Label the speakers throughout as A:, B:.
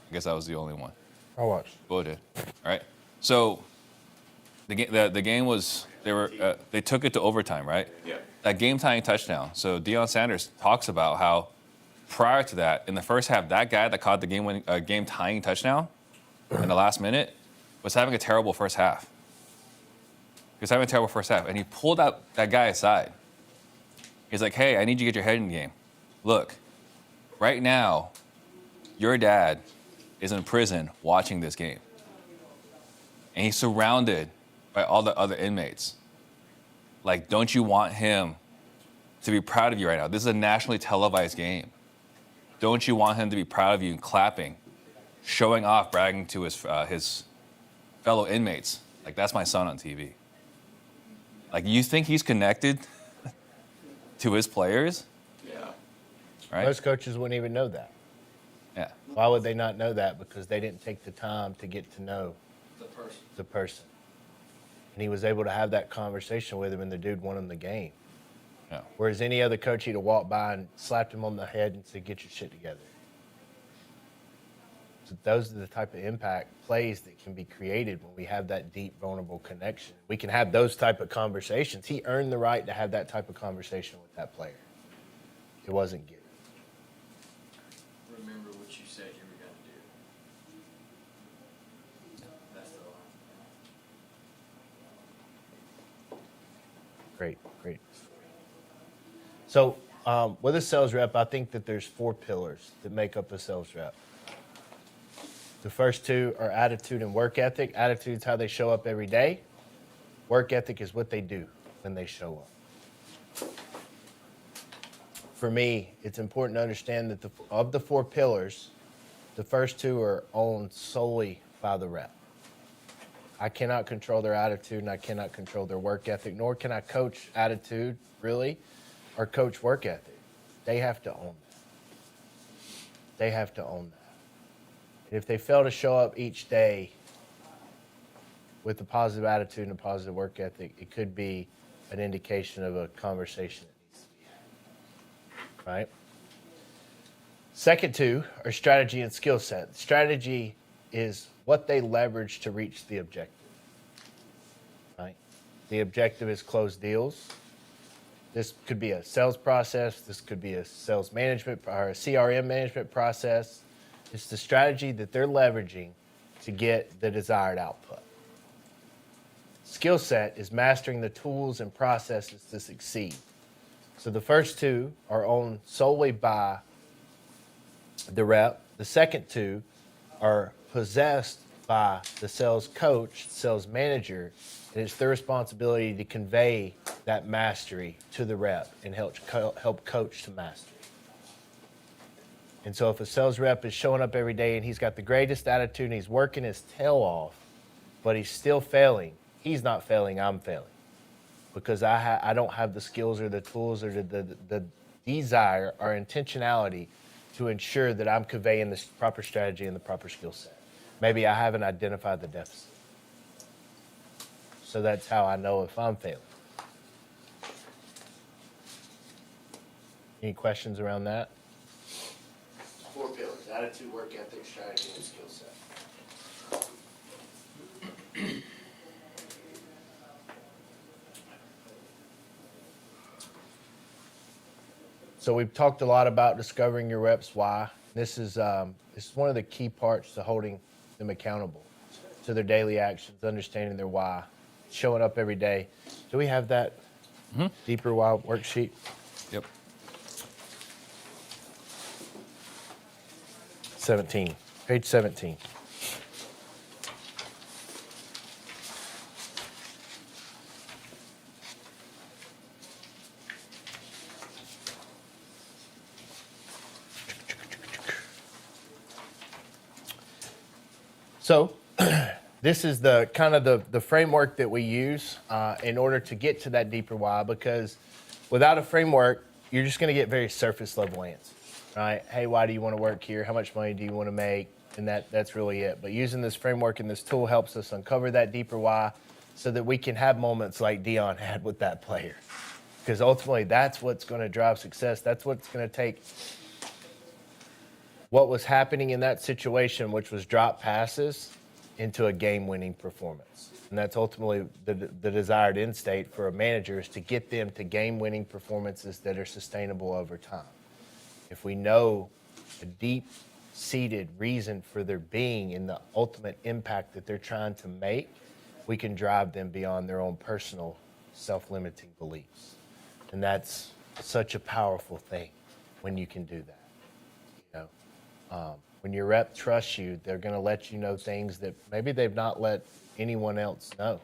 A: I guess I was the only one.
B: I watched.
A: Bo did. All right. So the game was they took it to overtime, right?
C: Yeah.
A: That game tying touchdown. So Deion Sanders talks about how prior to that, in the first half, that guy that caught the game tying touchdown in the last minute was having a terrible first half. He was having a terrible first half, and he pulled out that guy aside. He's like, "Hey, I need you to get your head in the game. Look, right now, your dad is in prison watching this game. And he's surrounded by all the other inmates. Like, don't you want him to be proud of you right now? This is a nationally televised game. Don't you want him to be proud of you and clapping, showing off, bragging to his fellow inmates? Like, that's my son on TV." Like, you think he's connected to his players?
C: Yeah.
A: Right?
B: Most coaches wouldn't even know that.
A: Yeah.
B: Why would they not know that? Because they didn't take the time to get to know the person. And he was able to have that conversation with him, and the dude won him the game.
A: Yeah.
B: Whereas any other coach, he'd have walked by and slapped him on the head and said, "Get your shit together." So those are the type of impact plays that can be created when we have that deep, vulnerable connection. We can have those type of conversations. He earned the right to have that type of conversation with that player. It wasn't given.
C: Remember what you said you were going to do. That's the line.
B: Great. So with a sales rep, I think that there's 4 pillars that make up a sales rep. The first 2 are attitude and work ethic. Attitude is how they show up every day. Work ethic is what they do when they show up. For me, it's important to understand that of the 4 pillars, the first 2 are owned solely by the rep. I cannot control their attitude, and I cannot control their work ethic, nor can I coach attitude, really, or coach work ethic. They have to own that. They have to own that. And if they fail to show up each day with a positive attitude and a positive work ethic, it could be an indication of a conversation that needs to be had. Right? Second 2 are strategy and skill set. Strategy is what they leverage to reach the objective. Right? The objective is close deals. This could be a sales process. This could be a sales management or a CRM management process. It's the strategy that they're leveraging to get the desired output. Skill set is mastering the tools and processes to succeed. So the first 2 are owned solely by the rep. The second 2 are possessed by the sales coach, sales manager, and it's their responsibility to convey that mastery to the rep and help coach to mastery. And so if a sales rep is showing up every day and he's got the greatest attitude and he's working his tail off, but he's still failing, he's not failing, I'm failing. Because I don't have the skills or the tools or the desire or intentionality to ensure that I'm conveying the proper strategy and the proper skill set. Maybe I haven't identified the deficit. So that's how I know if I'm failing. Any questions around that? 4 pillars: attitude, work ethic, strategy, and skill set. So we've talked a lot about discovering your reps' why. This is one of the key parts to holding them accountable to their daily actions, understanding their why, showing up every day. Do we have that deeper why worksheet?
A: Yep.
B: 17, page 17. So this is the kind of the framework that we use in order to get to that deeper why, because without a framework, you're just going to get very surface level answers, right? Hey, why do you want to work here? How much money do you want to make? And that's really it. But using this framework and this tool helps us uncover that deeper why so that we can have moments like Deion had with that player. Because ultimately, that's what's going to drive success. That's what's going to take what was happening in that situation, which was drop passes into a game-winning performance. And that's ultimately the desired end state for a manager, is to get them to game-winning performances that are sustainable over time. If we know a deep-seated reason for their being and the ultimate impact that they're trying to make, we can drive them beyond their own personal self-limiting beliefs. And that's such a powerful thing when you can do that. You know, when your rep trusts you, they're going to let you know things that maybe they've not let anyone else know.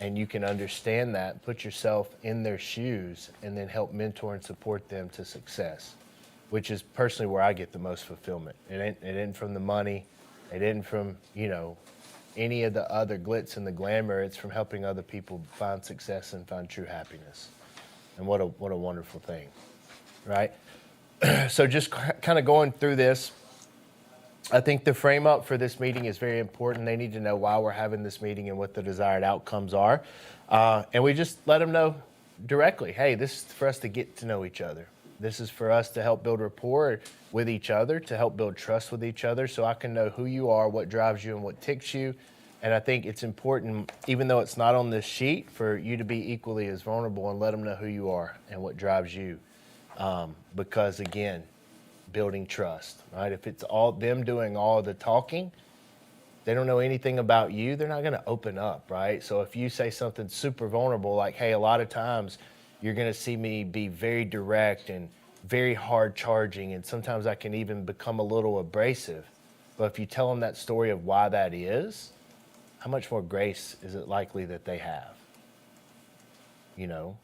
B: And you can understand that, put yourself in their shoes, and then help mentor and support them to success, which is personally where I get the most fulfillment. It ain't from the money. It ain't from, you know, any of the other glitz and the glamour. It's from helping other people find success and find true happiness. And what a wonderful thing, right? So just kind of going through this, I think the frame up for this meeting is very important. They need to know why we're having this meeting and what the desired outcomes are. And we just let them know directly, hey, this is for us to get to know each other. This is for us to help build rapport with each other, to help build trust with each other, so I can know who you are, what drives you, and what ticks you. And I think it's important, even though it's not on this sheet, for you to be equally as vulnerable and let them know who you are and what drives you. Because again, building trust, right? If it's all them doing all the talking, they don't know anything about you, they're not going to open up, right? So if you say something super vulnerable, like, hey, a lot of times you're going to see me be very direct and very hard charging, and sometimes I can even become a little abrasive. But if you tell them that story of why that is, how much more grace is it likely that they have? You know,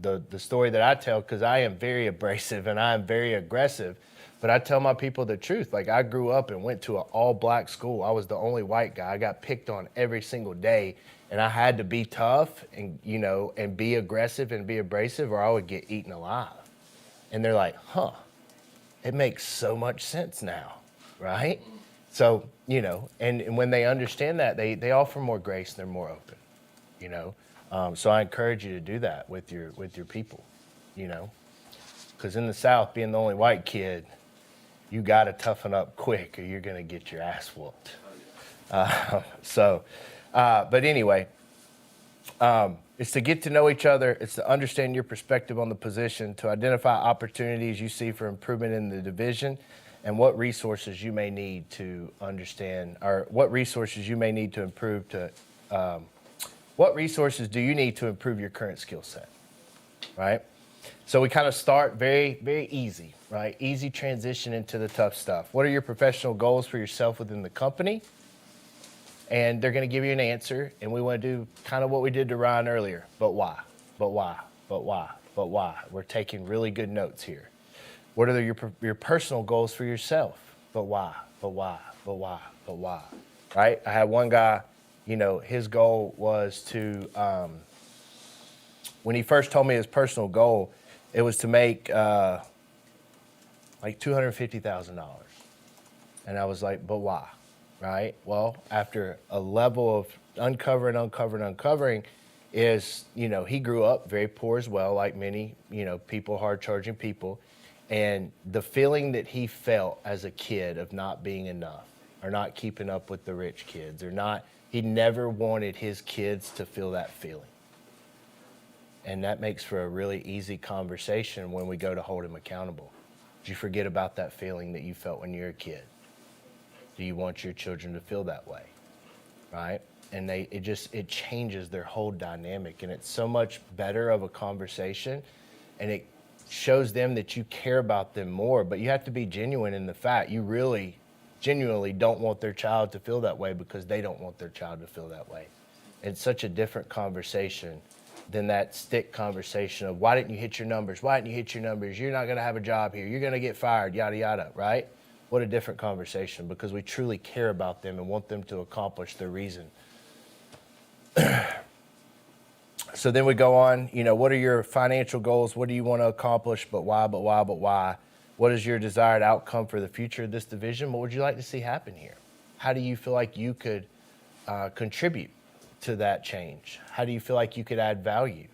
B: the story that I tell, because I am very abrasive and I am very aggressive, but I tell my people the truth. Like, I grew up and went to an all-black school. I was the only white guy. I got picked on every single day, and I had to be tough and, you know, and be aggressive and be abrasive, or I would get eaten alive. And they're like, huh, it makes so much sense now, right? So, you know, and when they understand that, they offer more grace and they're more open, you know. So I encourage you to do that with your people, you know. Because in the South, being the only white kid, you got to toughen up quick or you're going to get your ass whooped. But anyway, it's to get to know each other. It's to understand your perspective on the position, to identify opportunities you see for improvement in the division, and what resources you may need to understand, or what resources you may need to improve what resources do you need to improve your current skill set, right? So we kind of start very, very easy, right? Easy transition into the tough stuff. What are your professional goals for yourself within the company? And they're going to give you an answer, and we want to do kind of what we did to Ryan earlier. But why? But why? But why? But why? We're taking really good notes here. What are your personal goals for yourself? But why? But why? But why? But why? Right? I had one guy, you know, his goal was to, when he first told me his personal goal, it was to make like $250,000. And I was like, but why? Right? Well, after a level of uncovering is, you know, he grew up very poor as well, like many, you know, people, hard-charging people. And the feeling that he felt as a kid of not being enough, or not keeping up with the rich kids, or not, he never wanted his kids to feel that feeling. And that makes for a really easy conversation when we go to hold him accountable. Did you forget about that feeling that you felt when you were a kid? Do you want your children to feel that way, right? And it changes their whole dynamic, and it's so much better of a conversation, and it shows them that you care about them more. But you have to be genuine in the fact you really genuinely don't want their child to feel that way, because they don't want their child to feel that way. It's such a different conversation than that stick conversation of, why didn't you hit your numbers? Why didn't you hit your numbers? You're not going to have a job here. You're going to get fired, yada, yada, right? What a different conversation, because we truly care about them and want them to accomplish their reason. So then we go on, you know, what are your financial goals? What do you want to accomplish? But why, but why, but why? What is your desired outcome for the future of this division? What would you like to see happen here? How do you feel like you could contribute to that change? How do you feel like you could add value?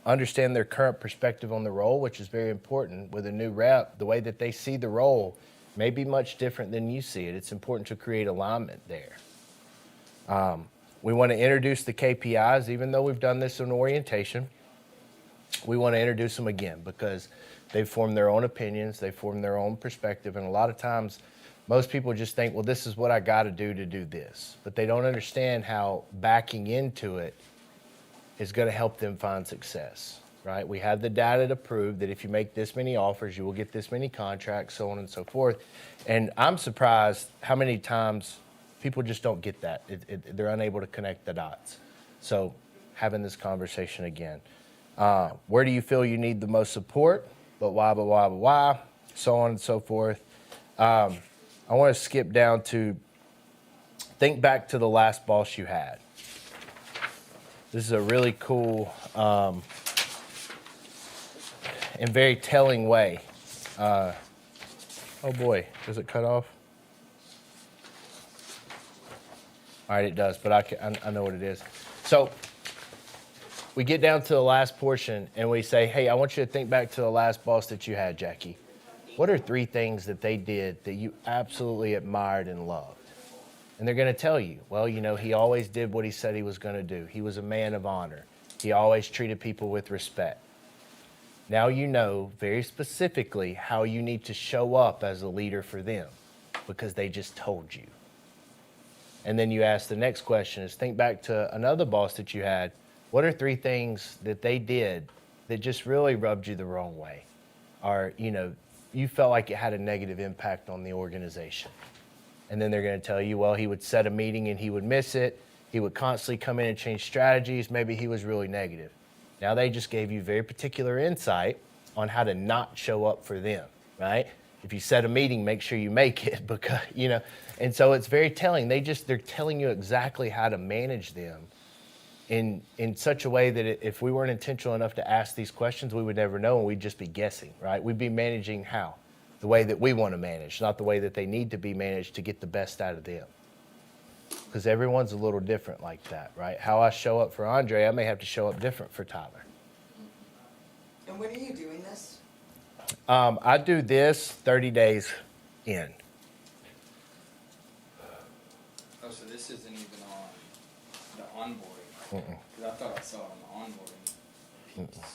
B: understand their current perspective on the role, which is very important with a new rep. The way that they see the role may be much different than you see it. It's important to create alignment there. We want to introduce the KPIs, even though we've done this in orientation. We want to introduce them again because they've formed their own opinions, they form their own perspective, and a lot of times most people just think, well, this is what I got to do this. But they don't understand how backing into it is going to help them find success, right? We have the data to prove that if you make this many offers, you will get this many contracts, so on and so forth. And I'm surprised how many times people just don't get that. They're unable to connect the dots. So having this conversation again. Where do you feel you need the most support? But why, so on and so forth. I want to skip down to think back to the last boss you had. This is a really cool and very telling way. Oh boy, does it cut off? All right, it does, but I know what it is. So we get down to the last portion and we say, hey, I want you to think back to the last boss that you had, Jackie. What are 3 things that they did that you absolutely admired and loved? And they're going to tell you, well, you know, he always did what he said he was going to do. He was a man of honor. He always treated people with respect. Now you know very specifically how you need to show up as a leader for them because they just told you. And then you ask the next question is think back to another boss that you had. What are 3 things that they did that just really rubbed you the wrong way? Or, you know, you felt like it had a negative impact on the organization. And then they're going to tell you, well, he would set a meeting and he would miss it. He would constantly come in and change strategies. Maybe he was really negative. Now they just gave you very particular insight on how to not show up for them, right? If you set a meeting, make sure you make it because, you know, and so it's very telling. They're telling you exactly how to manage them in such a way that if we weren't intentional enough to ask these questions, we would never know and we'd just be guessing, right? We'd be managing how? The way that we want to manage, not the way that they need to be managed to get the best out of them. Because everyone's a little different like that, right? How I show up for Andre, I may have to show up different for Tyler.
D: And when are you doing this?
B: I do this 30 days in.
E: Oh, so this isn't even on the onboarding? Because I thought I saw it on the onboarding piece.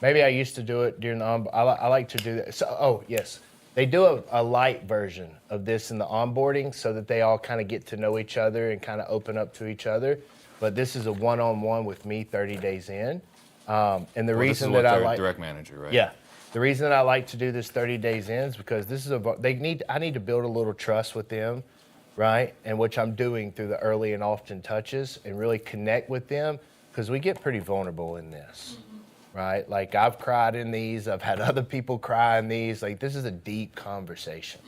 B: Maybe I used to do it during the I like to do that. So, yes. They do a light version of this in the onboarding so that they all kind of get to know each other and kind of open up to each other. But this is a one-on-one with me 30 days in. And the reason that I like
A: direct manager, right?
B: Yeah. The reason that I like to do this 30 days in is because this is I need to build a little trust with them, right? And which I'm doing through the early and often touches and really connect with them because we get pretty vulnerable in this. Right? Like I've cried in these, I've had other people cry in these. Like this is a deep conversation.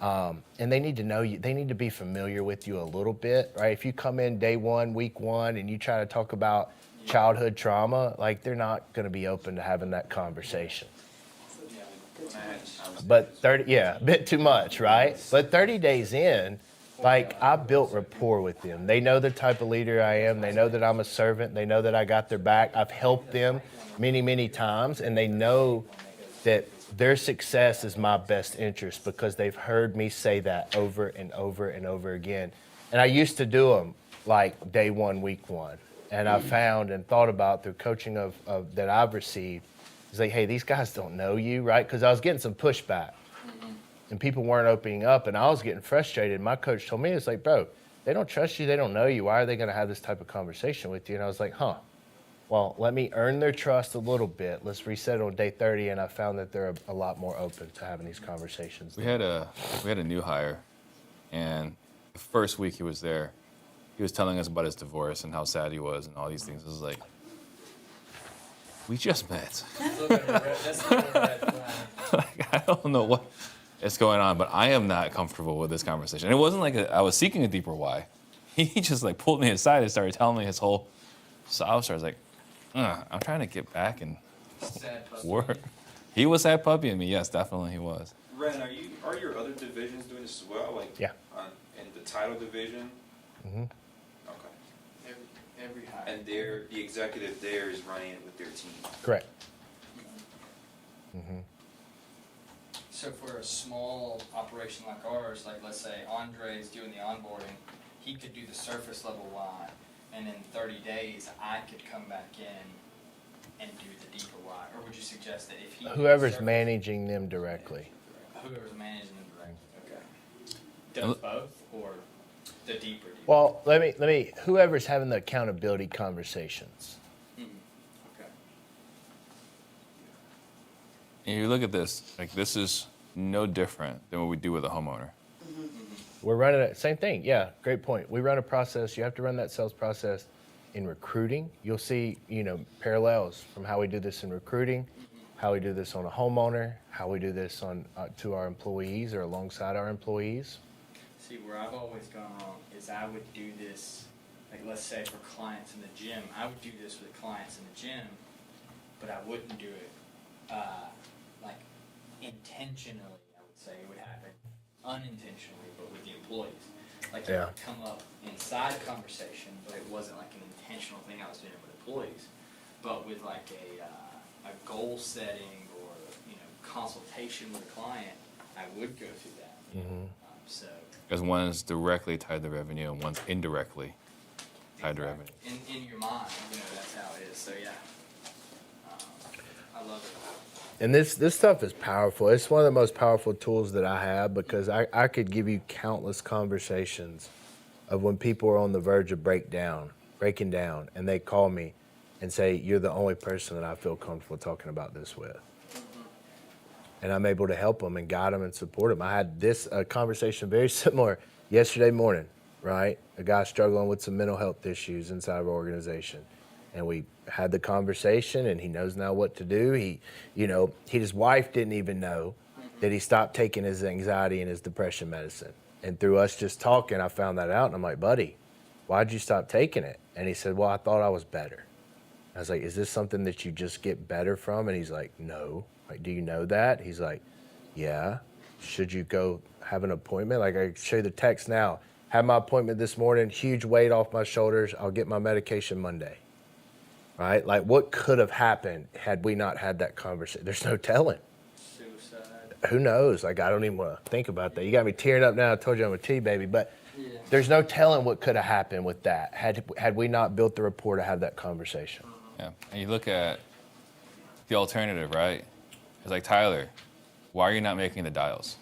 B: And they need to know you, they need to be familiar with you a little bit, right? If you come in day 1, week 1, and you try to talk about childhood trauma, like they're not going to be open to having that conversation. But 30, a bit too much, right? But 30 days in, like I built rapport with them. They know the type of leader I am. They know that I'm a servant. They know that I got their back. I've helped them many, many times, and they know that their success is my best interest because they've heard me say that over and over and over again. And I used to do them like day 1, week 1. And I found and thought about through coaching of that I've received, is like, hey, these guys don't know you, right? Because I was getting some pushback. And people weren't opening up, and I was getting frustrated. My coach told me, it's like, bro, they don't trust you. They don't know you. Why are they going to have this type of conversation with you? And I was like, well, let me earn their trust a little bit. Let's reset on day 30, and I found that they're a lot more open to having these conversations.
A: We had a new hire, and the first week he was there, he was telling us about his divorce and how sad he was and all these things. It was like, we just met. Like, I don't know what is going on, but I am not comfortable with this conversation. It wasn't like I was seeking a deeper why. He just like pulled me aside and started telling me his whole sob story. I was like, I'm trying to get back and work. He was sad puppy in me. Yes, definitely he was.
F: Ren, are your other divisions doing this as well? Like
B: Yeah.
F: In the title division?
B: Mm-hmm.
F: Okay.
E: Every hire.
F: And the executive there is running it with their team.
B: Correct.
E: So for a small operation like ours, like let's say Andre's doing the onboarding, he could do the surface level why, and in 30 days I could come back in and do the deeper why. Or would you suggest that if he
B: Whoever's managing them directly.
E: whoever's managing them directly, okay,
A: And
E: does both or the deeper?
B: Well, let me. Whoever's having the accountability conversations.
E: Okay.
A: And you look at this, like this is no different than what we do with a homeowner.
B: We're running it. Same thing. Yeah, great point. We run a process. You have to run that sales process in recruiting. You'll see, parallels from how we do this in recruiting, how we do this on a homeowner, how we do this on to our employees or alongside our employees.
E: See, where I've always gone wrong is I would do this, like let's say for clients in the gym, I would do this with clients in the gym, but I wouldn't do it like intentionally. I would say it would happen unintentionally, but with the employees. Like it
B: Yeah.
E: would come up inside conversation, but it wasn't like an intentional thing I was doing with employees. But with like a goal setting or consultation with a client, I would go through that. So.
A: Because one is directly tied to revenue and one's indirectly tied to revenue.
E: In your mind, that's how it is. So yeah, I love it.
B: And this stuff is powerful. It's one of the most powerful tools that I have because I could give you countless conversations of when people are on the verge of breaking down, and they call me and say, "You're the only person that I feel comfortable talking about this with." And I'm able to help them and guide them and support them. I had this conversation very similar yesterday morning, right? A guy struggling with some mental health issues inside of our organization. And we had the conversation, and he knows now what to do. His wife didn't even know that he stopped taking his anxiety and his depression medicine. And through us just talking, I found that out. And I'm like, buddy, why'd you stop taking it? And he said, well, I thought I was better. I was like, is this something that you just get better from? And he's like, no. Like, do you know that? He's like, yeah. Should you go have an appointment? Like, I show you the text now. Had my appointment this morning, huge weight off my shoulders. I'll get my medication Monday. Right? Like, what could have happened had we not had that conversation? There's no telling.
E: Suicide.
B: Who knows? Like, I don't even want to think about that. You got me tearing up now. I told you I'm a tea baby. But
E: Yeah.
B: there's no telling what could have happened with that had we not built the rapport to have that conversation.
A: Yeah. And you look at the alternative, right? It's like, Tyler, why are you not making the dials?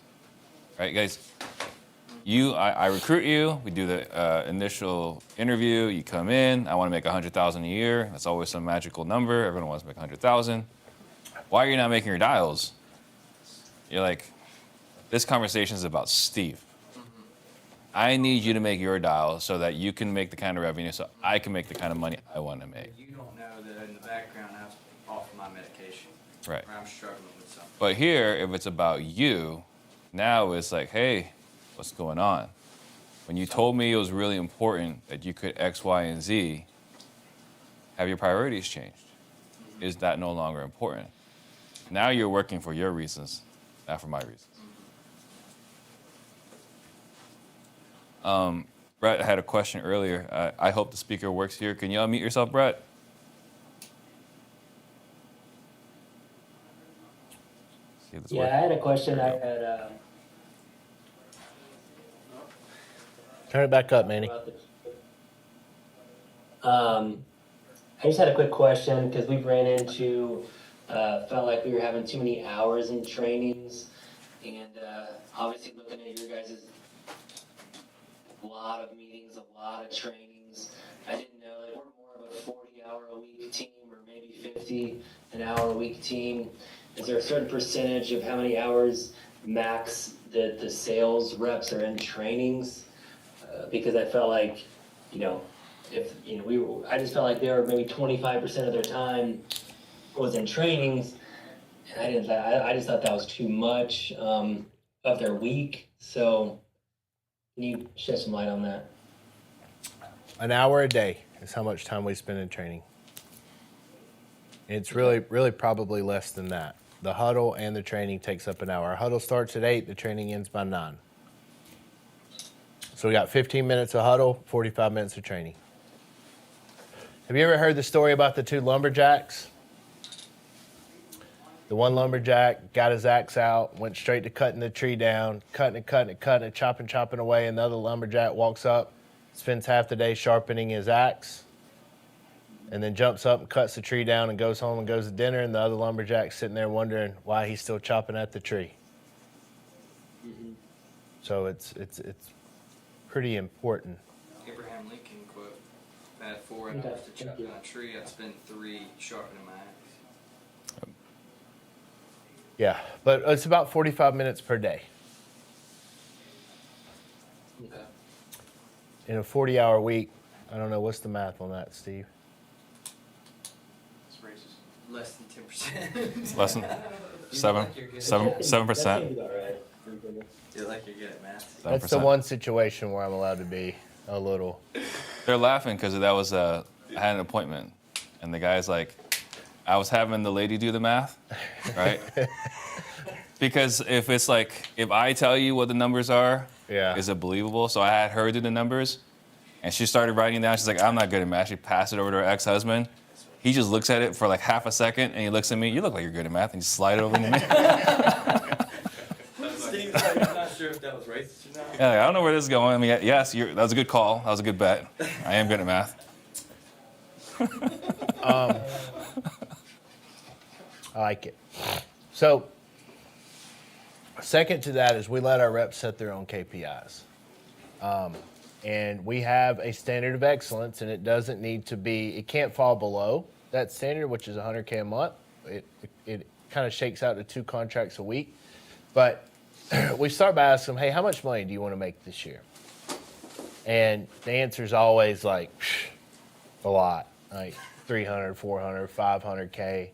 A: Right, guys? I recruit you. We do the initial interview. You come in. I want to make $100,000 a year. That's always some magical number. Everyone wants to make $100,000. Why are you not making your dials? You're like, this conversation is about Steve. I need you to make your dials so that you can make the kind of revenue, so I can make the kind of money I want to make.
E: You don't know that in the background I have to offer my medication.
A: Right.
E: Or I'm struggling with something.
A: But here, if it's about you, now it's like, hey, what's going on? When you told me it was really important that you could X, Y, and Z, have your priorities changed? Is that no longer important? Now you're working for your reasons, not for my reasons. Brett had a question earlier. I hope the speaker works here. Can you unmute yourself, Brett? See if this
G: Yeah,
A: works.
G: I had a question. I had
B: Turn it back up, Manny.
G: about the, I just had a quick question because we've ran into felt like we were having too many hours in trainings, and obviously looking at your guys' a lot of meetings, a lot of trainings. I didn't know like we're more of a 40-hour-a-week team or maybe 50-an-hour-a-week team. Is there a certain percentage of how many hours max that the sales reps are in trainings? Because I felt like, I just felt like they were maybe 25% of their time was in trainings, and I just thought that was too much of their week. So, can you shed some light on that?
B: An hour a day is how much time we spend in training. It's really probably less than that. The huddle and the training takes up an hour. Our huddle starts at 8, the training ends by 9. So we got 15 minutes of huddle, 45 minutes of training. Have you ever heard the story about the two lumberjacks? The one lumberjack got his axe out, went straight to cutting the tree down, cutting it, chopping away, and the other lumberjack walks up, spends half the day sharpening his axe, and then jumps up and cuts the tree down and goes home and goes to dinner, and the other lumberjack's sitting there wondering why he's still chopping at the tree. So it's pretty important.
E: Abraham Lincoln quote: "If I had 4 hours
G: Okay,
E: to chop
G: thank you.
E: down a tree, I'd spend 3 sharpening my axe."
B: Yeah, but it's about 45 minutes per day.
G: Okay.
B: In a 40-hour week, I don't know, what's the math on that, Steve?
C: It's racist.
E: Less than 10%.
A: Less than 7%.
G: That seems about right.
E: You're like you're good at math.
B: That's the
A: 7%.
B: one situation where I'm allowed to be a little.
A: They're laughing because that was I had an appointment, and the guy's like, I was having the lady do the math, right? Because if it's like, if I tell you what the numbers are,
B: Yeah.
A: is it believable? So I had her do the numbers, and she started writing down. She's like, I'm not good at math. She passed it over to her ex-husband. He just looks at it for like half a second, and he looks at me. You look like you're good at math, and you slide it over to me.
E: Steve's like, I'm not sure if that was racist or not.
A: Yeah, like, I don't know where this is going. I mean, yes, that was a good call. That was a good bet. I am good at math.
B: I like it. So, second to that is we let our reps set their own KPIs. And we have a standard of excellence, and it doesn't need to be, it can't fall below that standard, which is $100K a month. It kind of shakes out to 2 contracts a week. But we start by asking them, hey, how much money do you want to make this year? And the answer is always like, a lot, like 300, 400, 500K.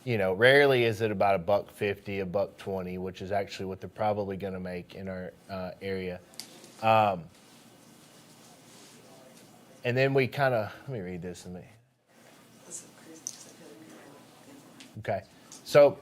B: You know, rarely is it about $150, $120, which is actually what they're probably going to make in our area. And then we kind of, let me read this to me.
D: That's so crazy, 'cause I feel like we were
B: Okay. So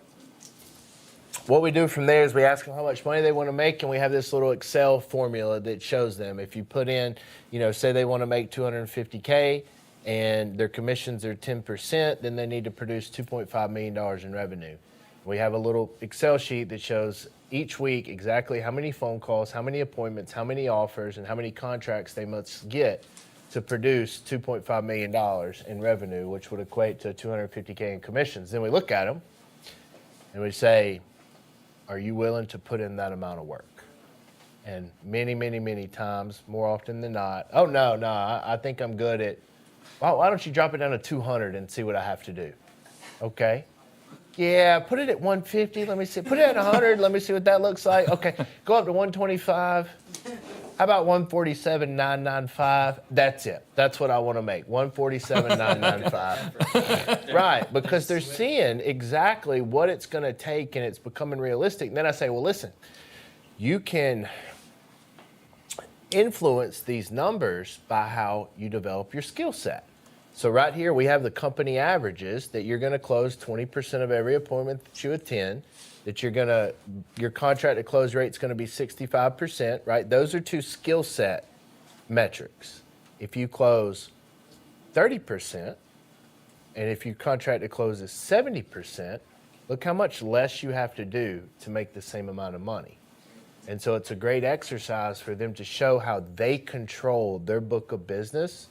B: what we do from there is we ask them how much money they want to make, and we have this little Excel formula that shows them. If you put in, you know, say they want to make 250K and their commissions are 10%, then they need to produce $2.5 million in revenue. We have a little Excel sheet that shows each week exactly how many phone calls, how many appointments, how many offers, and how many contracts they must get to produce $2.5 million in revenue, which would equate to 250K in commissions. Then we look at them and we say, are you willing to put in that amount of work? And many times, more often than not, oh, no, I think I'm good at, well, why don't you drop it down to 200 and see what I have to do? Okay. Yeah, put it at 150. Let me see. Put it at 100. Let me see what that looks like. Okay, go up to 125. How about 147,995? That's it. That's what I want to make. 147,995. Right, because they're seeing exactly what it's going to take, and it's becoming realistic. And then I say, well, listen, you can influence these numbers by how you develop your skill set. So right here, we have the company averages that you're going to close 20% of every appointment that you attend, that your contract to close rate is going to be 65%, right? Those are 2 skill set metrics. If you close 30%, and if your contract to close is 70%, look how much less you have to do to make the same amount of money. And so it's a great exercise for them to show how they control their book of business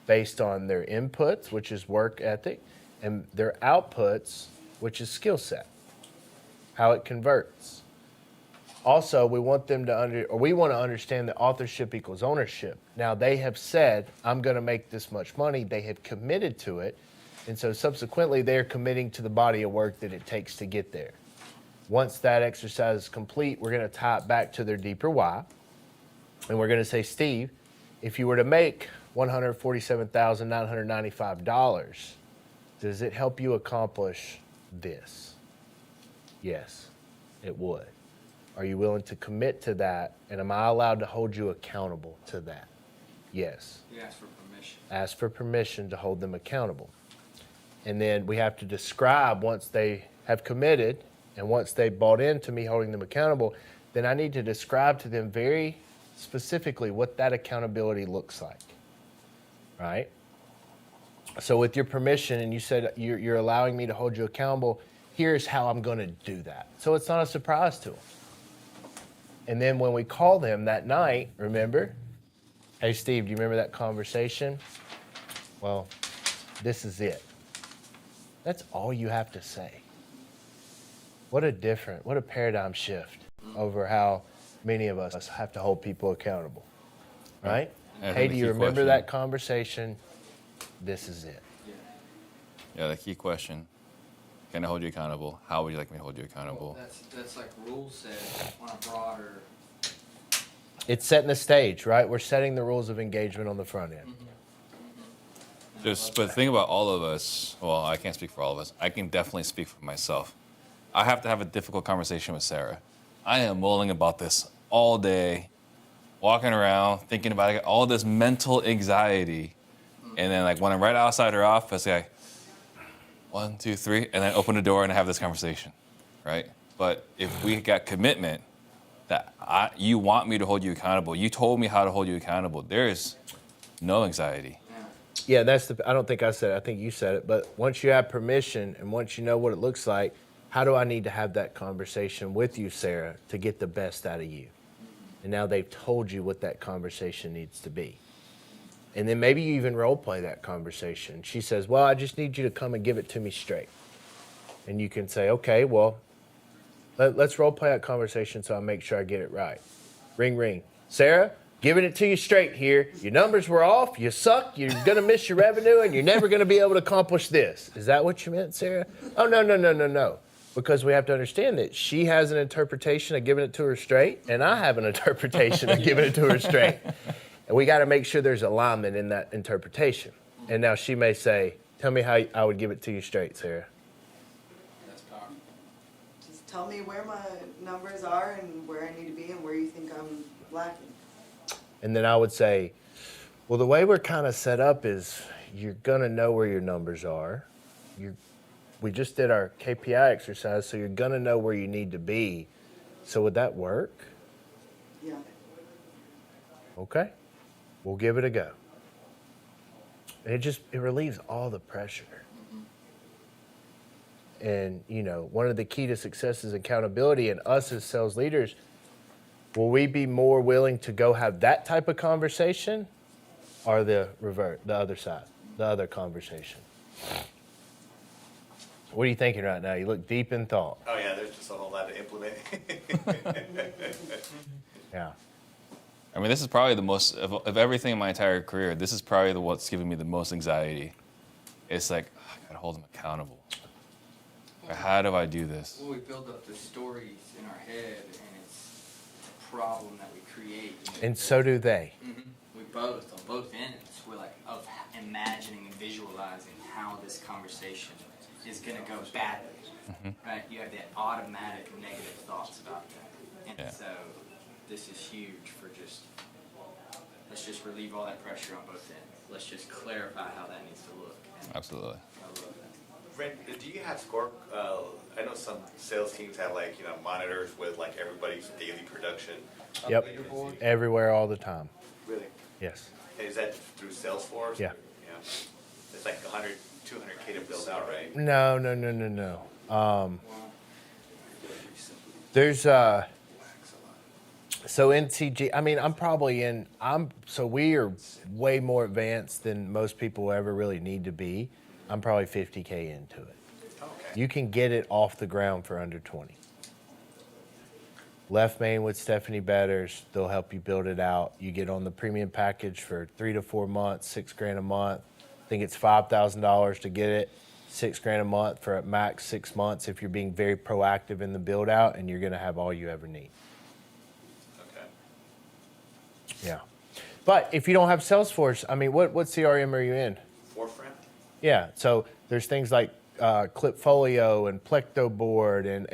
B: based on their inputs, which is work ethic, and their outputs, which is skill set, how it converts. Also, we want them to we want to understand that authorship equals ownership. Now, they have said, I'm going to make this much money. They have committed to it. And so subsequently, they're committing to the body of work that it takes to get there. Once that exercise is complete, we're going to tie it back to their deeper why. And we're going to say, Steve, if you were to make $147,995, does it help you accomplish this? Yes, it would. Are you willing to commit to that? And am I allowed to hold you accountable to that? Yes.
E: You ask for permission.
B: Ask for permission to hold them accountable. And then we have to describe, once they have committed and once they bought into me holding them accountable, then I need to describe to them very specifically what that accountability looks like, right? So with your permission, and you said you're allowing me to hold you accountable, here's how I'm going to do that. So it's not a surprise to them. And then when we call them that night, remember, hey, Steve, do you remember that conversation? Well, this is it. That's all you have to say. What a paradigm shift over how many of us have to hold people accountable, right?
A: I think
B: Hey,
A: the
B: do you
A: key
B: remember
A: question-
B: that conversation? This is it.
A: Yeah, the key question: can I hold you accountable? How would you like me to hold you accountable?
E: That's like rules set on a broader.
B: It's setting the stage, right? We're setting the rules of engagement on the front end.
A: But think about all of us. Well, I can't speak for all of us. I can definitely speak for myself. I have to have a difficult conversation with Sarah. I am mulling about this all day, walking around, thinking about it, all this mental anxiety. And then, like, when I'm right outside her office, like, 1, 2, 3, and then open the door and have this conversation, right? But if we got commitment that you want me to hold you accountable, you told me how to hold you accountable, there is no anxiety.
B: Yeah, I don't think I said it. I think you said it. But once you have permission and once you know what it looks like, how do I need to have that conversation with you, Sarah, to get the best out of you? And now they've told you what that conversation needs to be. And then maybe you even role play that conversation. She says, well, I just need you to come and give it to me straight. And you can say, okay, well, let's role play that conversation so I make sure I get it right. Ring, ring. Sarah, giving it to you straight here. Your numbers were off. You suck. You're going to miss your revenue, and you're never going to be able to accomplish this. Is that what you meant, Sarah? Oh, no. Because we have to understand that she has an interpretation of giving it to her straight, and I have an interpretation of giving it to her straight. And we got to make sure there's alignment in that interpretation. And now she may say, tell me how I would give it to you straight, Sarah.
E: That's powerful.
D: Just tell me where my numbers are and where I need to be and where you think I'm lacking.
B: And then I would say, well, the way we're kind of set up is you're going to know where your numbers are. We just did our KPI exercise, so you're going to know where you need to be. So would that work?
D: Yeah.
B: Okay. We'll give it a go. And it relieves all the pressure. And, one of the key to success is accountability. And us as sales leaders, will we be more willing to go have that type of conversation or the other side, the other conversation? What are you thinking right now? You look deep in thought.
H: Oh yeah, there's just a whole lot to implement.
B: Yeah.
A: I mean, this is probably the most, of everything in my entire career, this is probably what's giving me the most anxiety. It's like, I gotta hold them accountable. How do I do this?
E: Well, we build up the stories in our head, and it's a problem that we create.
B: And so do they.
E: We both, on both ends, we're like of imagining and visualizing how this conversation is going to go badly. Right? You have that automatic negative thoughts about that. And
A: Yeah.
E: so this is huge for let's just relieve all that pressure on both ends. Let's just clarify how that needs to look. And
A: Absolutely.
E: I love that.
H: Brent, do you have score? I know some sales teams have monitors with everybody's daily production.
B: Yep.
H: Leaderboard?
B: Everywhere, all the time.
H: Really?
B: Yes.
H: And is that through Salesforce?
B: Yeah.
H: Yeah. It's like 100, 200K to build out, right?
B: No. There's so NCG. I mean, so we are way more advanced than most people will ever really need to be. I'm probably 50K into it.
H: Okay.
B: You can get it off the ground for under 20. Left Main with Stephanie Betters, they'll help you build it out. You get on the premium package for 3 to 4 months, $6,000 a month. I think it's $5,000 to get it, $6,000 a month for at max 6 months if you're being very proactive in the build out, and you're going to have all you ever need.
H: Okay.
B: Yeah. But if you don't have Salesforce, I mean, what CRM are you in?
H: Forefront?
B: Yeah. So there's things like Clipfolio and Plecto Board and